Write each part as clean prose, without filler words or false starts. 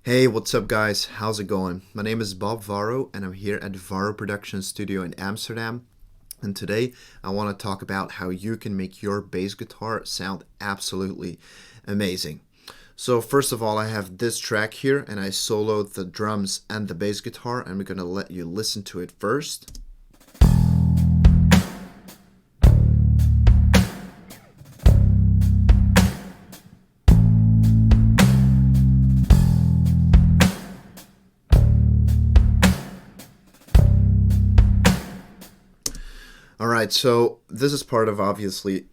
Hey, what's up guys? How's it going? My name is Bob VARO and I'm here at VARO Productions studio in Amsterdam. And today I want to talk about how you can make your bass guitar sound absolutely amazing. So first of all, I have this track here and I soloed the drums and the bass guitar, and we're going to let you listen to it first. Alright, so this is part of obviously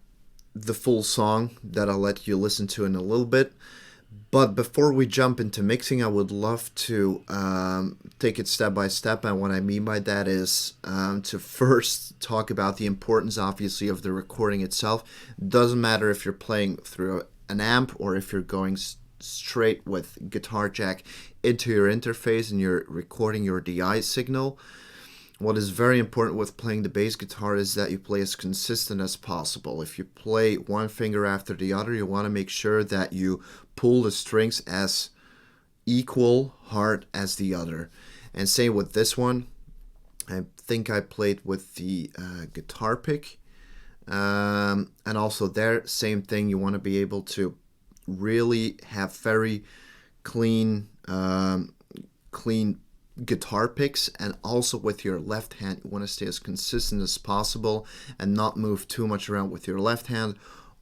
the full song that I'll let you listen to in a little bit. But before we jump into mixing, I would love to take it step by step. And what I mean by that is to first talk about the importance, obviously, of the recording itself. Doesn't matter if you're playing through an amp or if you're going straight with guitar jack into your interface and you're recording your DI signal. What is very important with playing the bass guitar is that you play as consistent as possible. If you play one finger after the other, you want to make sure that you pull the strings as equal hard as the other. And same with this one. I think I played with the guitar pick. And also there, same thing. You want to be able to really have very clean guitar picks, and also with your left hand you want to stay as consistent as possible and not move too much around with your left hand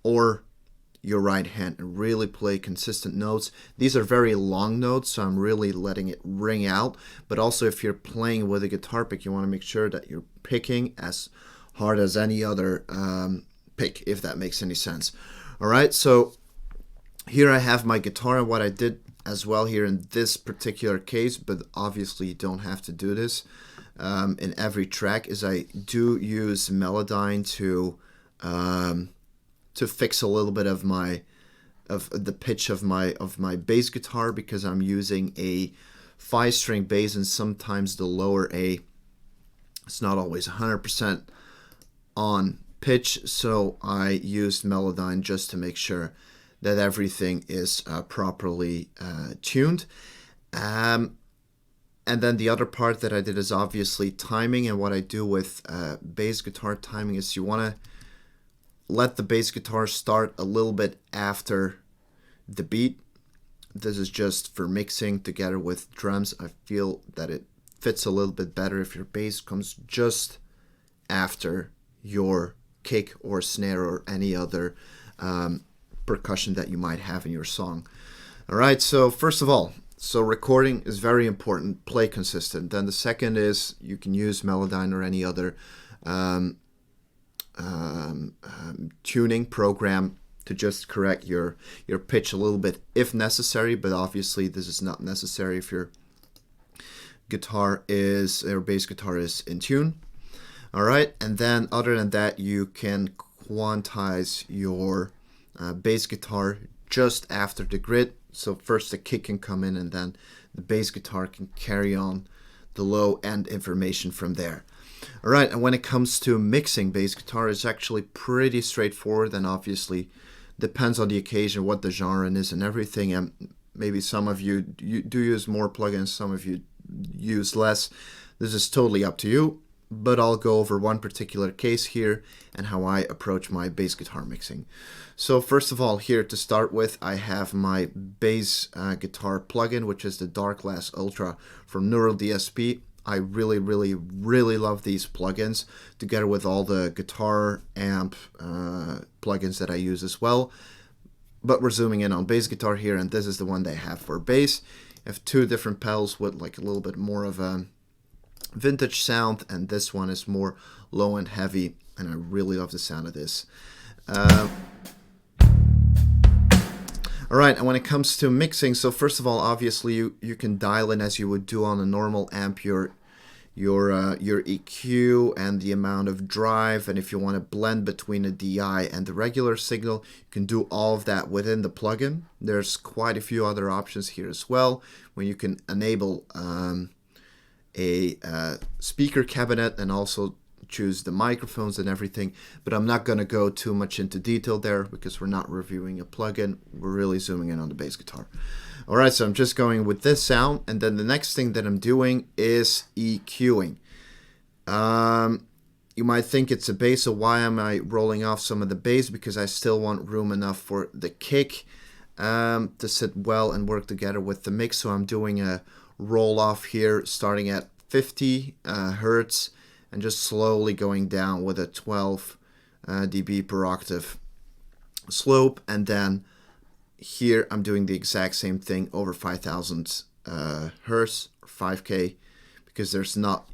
or your right hand, and really play consistent notes. These are very long notes, so I'm really letting it ring out. But also if you're playing with a guitar pick, you want to make sure that you're picking as hard as any other pick, if that makes any sense. Alright, so here I have my guitar, and what I did as well here in this particular case, but obviously you don't have to do this in every track, is I do use Melodyne to fix a little bit of the pitch of my bass guitar, because I'm using a 5-string bass and sometimes the lower A, it's not always 100% on pitch, so I used Melodyne just to make sure that everything is properly tuned. And then the other part that I did is obviously timing. And what I do with bass guitar timing is you want to let the bass guitar start a little bit after the beat. This is just for mixing together with drums. I feel that it fits a little bit better if your bass comes just after your kick or snare or any other percussion that you might have in your song. Alright, so first of all, recording is very important. Play consistent. Then the second is you can use Melodyne or any other tuning program to just correct your pitch a little bit if necessary, but obviously this is not necessary if your bass guitar is in tune. Alright, and then other than that, you can quantize your bass guitar just after the grid. So first the kick can come in, and then the bass guitar can carry on the low end information from there. Alright, and when it comes to mixing bass guitar, it's actually pretty straightforward, and obviously depends on the occasion, what the genre is and everything. And maybe some of you do use more plugins, some of you use less. This is totally up to you. But I'll go over one particular case here and how I approach my bass guitar mixing. So first of all, here to start with, I have my bass guitar plugin, which is the Dark Glass Ultra from Neural DSP. I really love these plugins, together with all the guitar amp plugins that I use as well. But we're zooming in on bass guitar here, and this is the one they have for bass. I have two different pedals with like a little bit more of a vintage sound, and this one is more low and heavy, and I really love the sound of this. Alright, and when it comes to mixing, so first of all, obviously you can dial in as you would do on a normal amp your EQ and the amount of drive, and if you want to blend between a DI and the regular signal, you can do all of that within the plugin. There's quite a few other options here as well, when you can enable a speaker cabinet and also choose the microphones and everything, but I'm not going to go too much into detail there because we're not reviewing a plugin. We're really zooming in on the bass guitar. All right, so I'm just going with this sound, and then the next thing that I'm doing is EQing. You might think it's a bass, so why am I rolling off some of the bass? Because I still want room enough for the kick to sit well and work together with the mix. So I'm doing a roll off here, starting at 50 hertz and just slowly going down with a 12 dB per octave slope. And then here I'm doing the exact same thing over 5,000 hertz or 5K, because there's not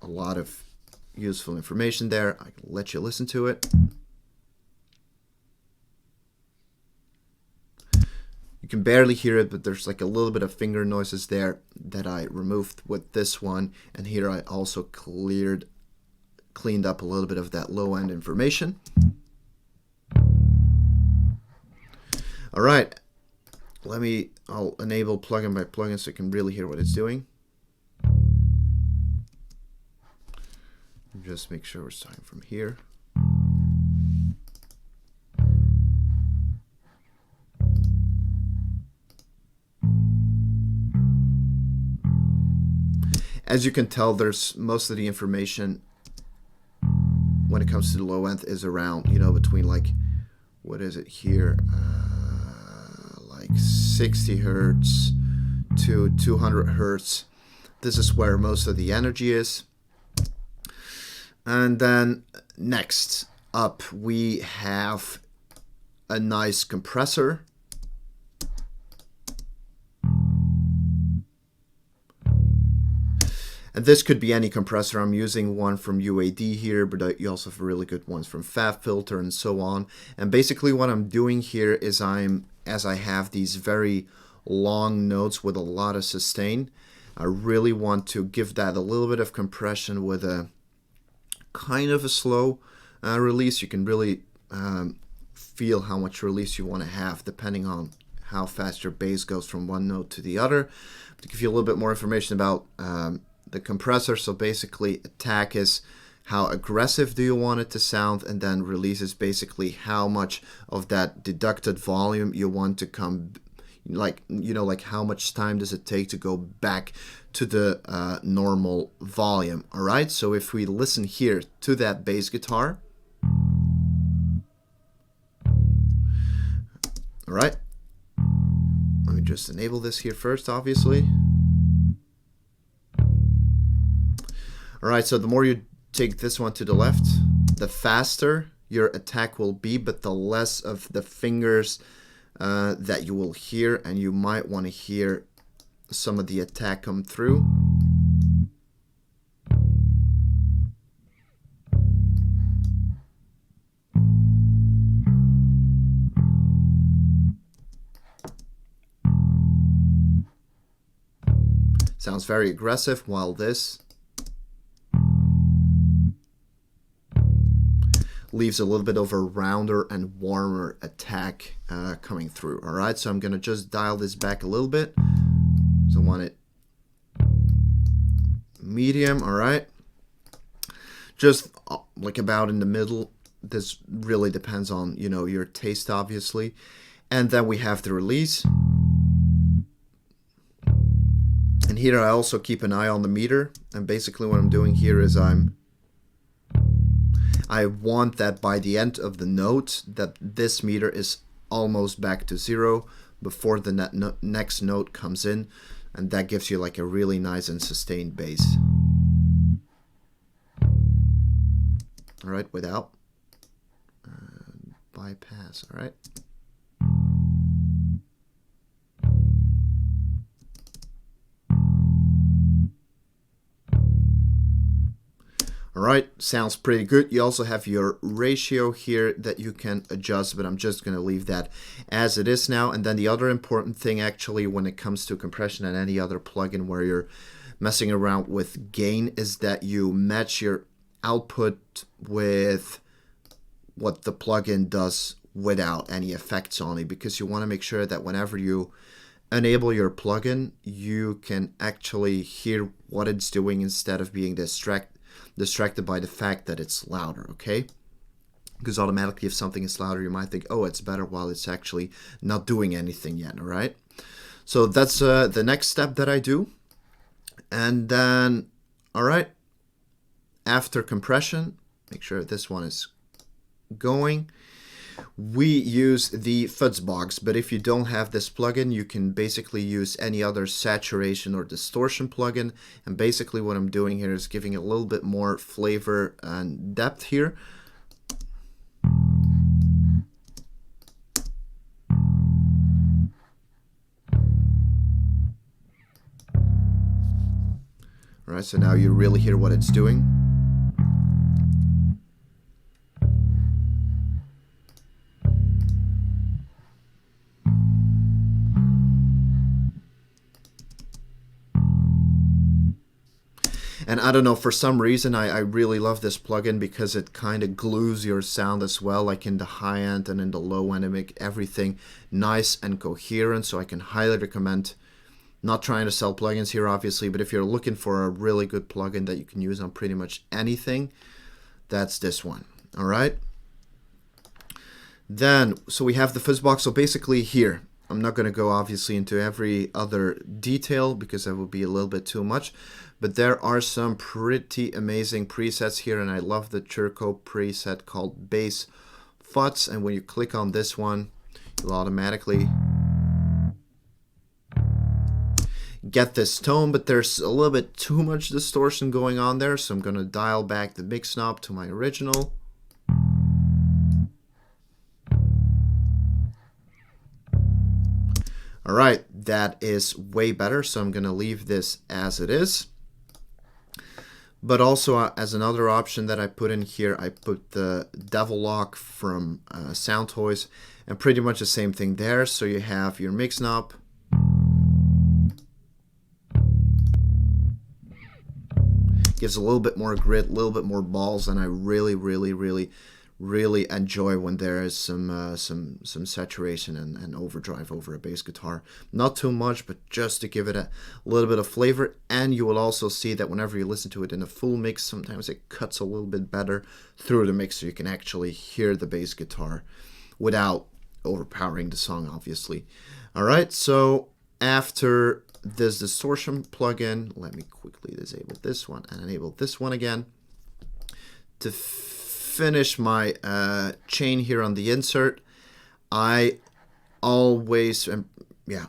a lot of useful information there. I can let you listen to it. You can barely hear it, but there's like a little bit of finger noises there that I removed with this one. And here I also cleaned up a little bit of that low end information. All right, I'll enable plugin by plugin so you can really hear what it's doing. Just make sure we're starting from here. As you can tell, there's most of the information when it comes to the low end is around, between like, what is it here? Like 60 hertz to 200 hertz. This is where most of the energy is. And then next up, we have a nice compressor. And this could be any compressor. I'm using one from UAD here, but you also have really good ones from FabFilter and so on. And basically what I'm doing here is as I have these very long notes with a lot of sustain, I really want to give that a little bit of compression with a kind of a slow release. You can really feel how much release you want to have depending on how fast your bass goes from one note to the other. To give you a little bit more information about the compressor, so basically attack is how aggressive do you want it to sound, and then release is basically how much of that deducted volume you want to come, like how much time does it take to go back to the normal volume. All right, so if we listen here to that bass guitar, all right, let me just enable this here first, obviously. All right, so the more you take this one to the left, the faster your attack will be, but the less of the fingers that you will hear, and you might want to hear some of the attack come through. Sounds very aggressive, while this leaves a little bit of a rounder and warmer attack coming through. All right, so I'm gonna just dial this back a little bit. So I want it medium. All right, just like about in the middle. This really depends on your taste, obviously. And then we have the release. And here I also keep an eye on the meter. And basically what I'm doing here is I want that by the end of the note that this meter is almost back to zero before the next note comes in, and that gives you like a really nice and sustained bass. All right, without bypass. All right. All right, sounds pretty good. You also have your ratio here that you can adjust, but I'm just going to leave that as it is now. And then the other important thing actually when it comes to compression and any other plugin where you're messing around with gain is that you match your output with what the plugin does without any effects on it, because you want to make sure that whenever you enable your plugin, you can actually hear what it's doing instead of being distracted by the fact that it's louder, okay? Because automatically if something is louder, you might think, oh, it's better, while it's actually not doing anything yet, all right? So that's the next step that I do. And then, all right, after compression, make sure this one is going. We use the fuzz box, but if you don't have this plugin, you can basically use any other saturation or distortion plugin. And basically what I'm doing here is giving a little bit more flavor and depth here. All right, so now you really hear what it's doing. And I don't know, for some reason, I really love this plugin because it kind of glues your sound as well, like in the high end and in the low end, and make everything nice and coherent. So I can highly recommend, not trying to sell plugins here, obviously, but if you're looking for a really good plugin that you can use on pretty much anything, that's this one. All right. Then, so we have the fuzz box. So basically here, I'm not going to go obviously into every other detail because that would be a little bit too much, but there are some pretty amazing presets here, and I love the Churko preset called Bass Fuzz, and when you click on this one, you'll automatically get this tone, but there's a little bit too much distortion going on there, so I'm going to dial back the mix knob to my original. All right, that is way better, so I'm going to leave this as it is. But also, as another option that I put in here, I put the Devil Lock from Sound Toys, and pretty much the same thing there. So you have your mix knob, gives a little bit more grit, a little bit more balls, and I really enjoy when there is some saturation and overdrive over a bass guitar. Not too much, but just to give it a little bit of flavor. And you will also see that whenever you listen to it in a full mix, sometimes it cuts a little bit better through the mix, so you can actually hear the bass guitar without overpowering the song, obviously. All right, so after this distortion plugin, let me quickly disable this one and enable this one again. To finish my chain here on the insert, I always, I'm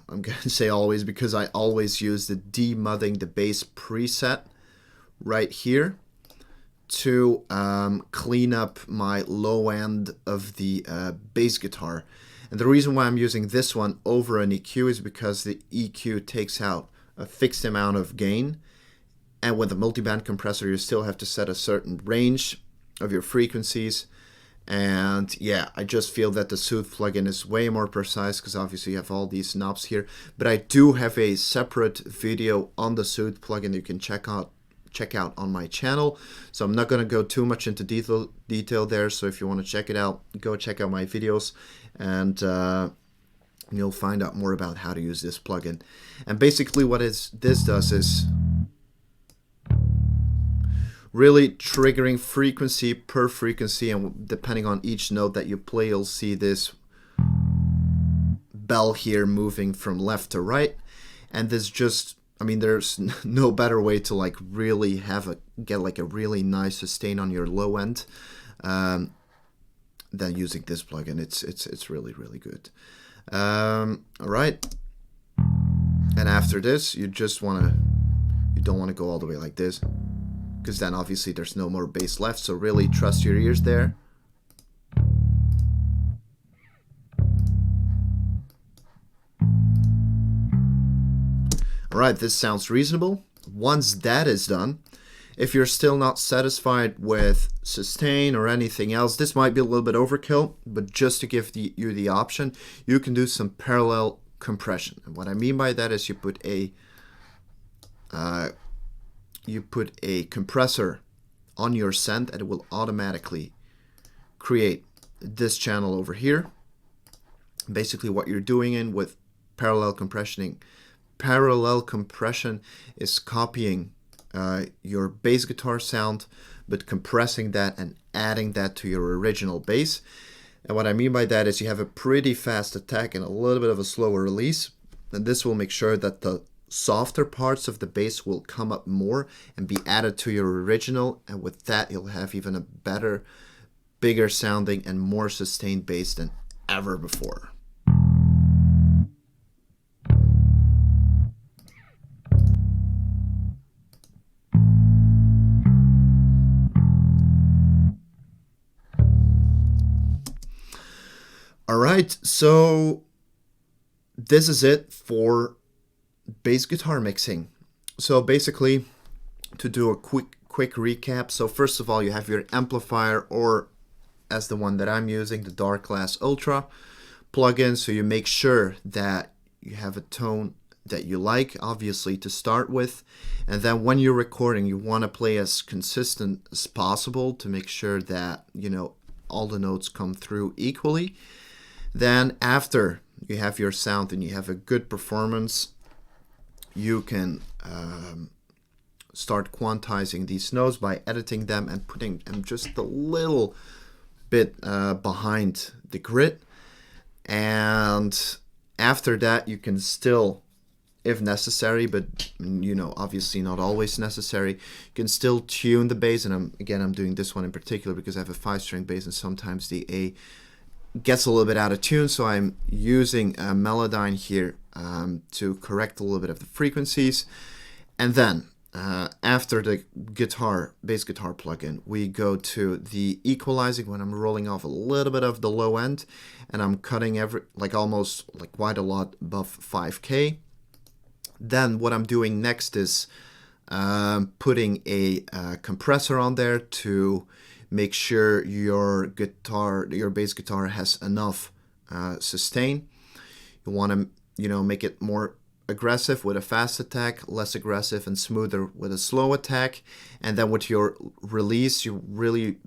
going to say always because I always use the demudding the bass preset right here to clean up my low end of the bass guitar. And the reason why I'm using this one over an EQ is because the EQ takes out a fixed amount of gain, and with a multiband compressor you still have to set a certain range of your frequencies. And yeah, I just feel that the Soothe plugin is way more precise because obviously you have all these knobs here. But I do have a separate video on the Soothe plugin that you can check out on my channel, so I'm not going to go too much into detail there. So if you want to check it out, go check out my videos, and you'll find out more about how to use this plugin. And basically what this does is really triggering frequency per frequency, and depending on each note that you play, you'll see this bell here moving from left to right. And this just, I mean, there's no better way to like really get like a really nice sustain on your low end than using this plugin. It's really good. All right, and after this, you don't want to go all the way like this, because then obviously there's no more bass left. So really trust your ears there. All right, this sounds reasonable. Once that is done, if you're still not satisfied with sustain or anything else, this might be a little bit overkill, but just to give you the option, you can do some parallel compression. And what I mean by that is you put a compressor on your send, and it will automatically create this channel over here. Basically what you're doing with parallel compression is copying your bass guitar sound, but compressing that and adding that to your original bass. And what I mean by that is you have a pretty fast attack and a little bit of a slower release. And this will make sure that the softer parts of the bass will come up more and be added to your original. And with that, you'll have even a better, bigger sounding and more sustained bass than ever before. All right, so this is it for bass guitar mixing. So basically, to do a quick recap, so first of all, you have your amplifier, or as the one that I'm using, the Dark Glass Ultra plugin. So you make sure that you have a tone that you like, obviously, to start with. And then when you're recording, you want to play as consistent as possible to make sure that, you know, all the notes come through equally. Then after you have your sound and you have a good performance, you can start quantizing these notes by editing them and putting them just a little bit behind the grid. And after that, you can still, if necessary, but you know, obviously not always necessary, you can still tune the bass. And I'm doing this one in particular because I have a 5-string bass and sometimes the A gets a little bit out of tune, so I'm using a Melodyne here to correct a little bit of the frequencies. And then after the bass guitar plugin, we go to the equalizing when I'm rolling off a little bit of the low end and I'm cutting almost quite a lot above 5K. Then what I'm doing next is putting a compressor on there to make sure your bass guitar has enough sustain. You want to, you know, make it more aggressive with a fast attack, less aggressive and smoother with a slow attack. And then with your release, you really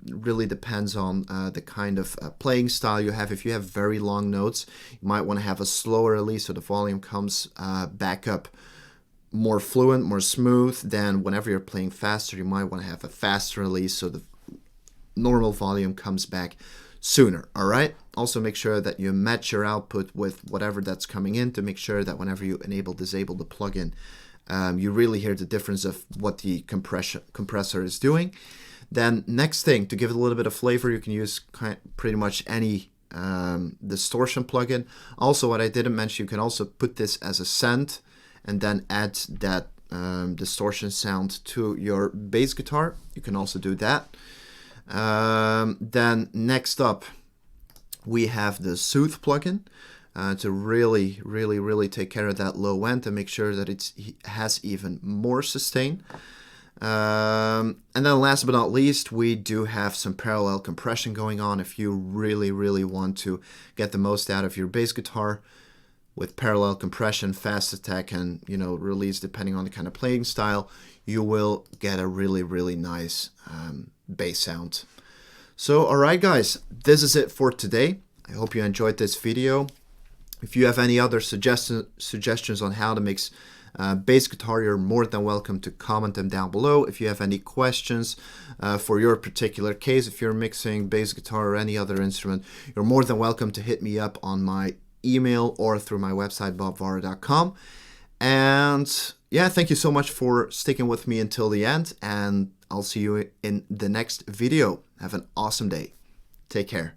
depends on the kind of playing style you have. If you have very long notes, you might want to have a slower release so the volume comes back up more fluent, more smooth. Then whenever you're playing faster, you might want to have a faster release so the normal volume comes back sooner. All right. Also make sure that you match your output with whatever that's coming in to make sure that whenever you disable the plugin, you really hear the difference of what the compressor is doing. Then next thing, to give it a little bit of flavor, you can use pretty much any distortion plugin. Also, what I didn't mention, you can also put this as a send and then add that distortion sound to your bass guitar. You can also do that. Then next up, we have the Soothe plugin to really take care of that low end and make sure that it has even more sustain. And then last but not least, we do have some parallel compression going on. If you really want to get the most out of your bass guitar with parallel compression, fast attack, and, you know, release depending on the kind of playing style, you will get a really nice bass sound. So alright guys, this is it for today. I hope you enjoyed this video. If you have any other suggestions on how to mix bass guitar, you're more than welcome to comment them down below. If you have any questions for your particular case, if you're mixing bass guitar or any other instrument, you're more than welcome to hit me up on my email or through my website bobvaro.com. And yeah, thank you so much for sticking with me until the end, and I'll see you in the next video. Have an awesome day. Take care.